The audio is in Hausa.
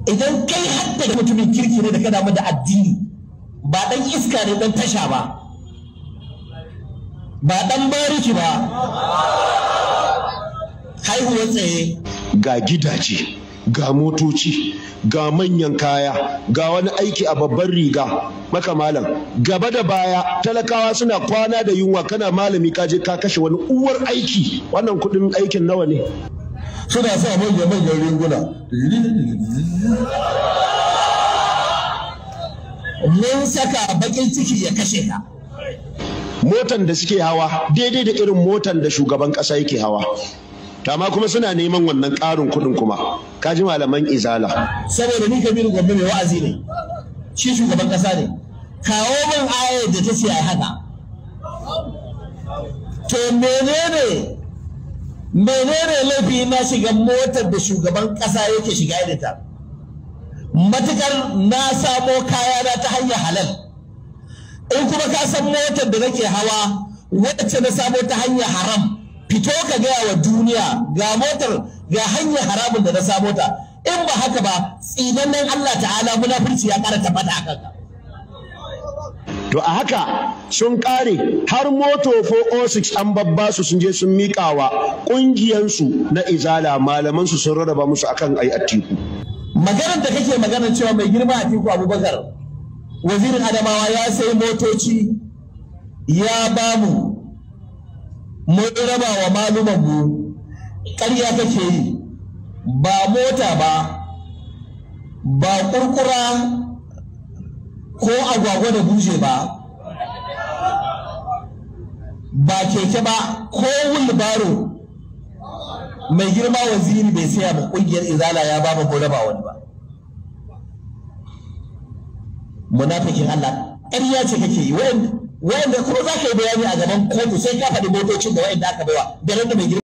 idan kai hadda da mutumin kirki ne da ka damu da addini, ba dan iska ne dan tasha ba, ba dan bariki ba, haihuwar tsaye, ga gidaje, ga motoci, ga manyan kaya, ga wani aiki a babban riga, maka malam gaba da baya talakawa suna kwana da yunwa, kana malami ka je ka kashe wani uwar aiki. Wannan kudin aikin nawa ne? Suna sa manyan riguna, mun saka bakin ciki ya kashe ka. Motan da suke hawa daidai da irin motan da shugaban kasa yake hawa, amma kuma suna neman wannan ƙarin kuɗin kuma. Kaji malaman izala. Saboda ni Kabiru Gombe mai wa'azi ne, shi shugaban ƙasa ne, kawo min ayar da ta ce ai haka. To menene laifi na shiga motar da shugaban ƙasa yake shiga da ta? Matukar na samo kayana ta hanyar halal. In kuma ka san motar da nake hawa wacce na samo ta hanyar haram, fito ka gaya wa duniya ga motar ga hanyar haramun da na samo ta. In ba haka ba, tsinannen Allah ta'ala munafurci ya ƙara tabbata a kanka. To a haka sun ƙare har moto 406 an babba su sun je sun miƙawa ƙungiyansu na izala, malamansu sun rarraba musu akan ai Atiku. Maganar da kake maganar cewa mai girma Atiku Abubakar wazirin Adamawa ya sai motoci ya bamu mun raba wa malumanmu, ƙarya kake yi. Ba mota ba kurkura ko agwagwa da buje ba keke ba ko wulbaro mai girma waziri bai saya ba ƙungiyar izala ya ba mu raba wani ba. Munafikin Allah, ƙarya ce kake yi. Wayanda kuma za ka yi bayani a gaban kotu sai ka faɗi motocin da wayanda aka baiwa da mai girma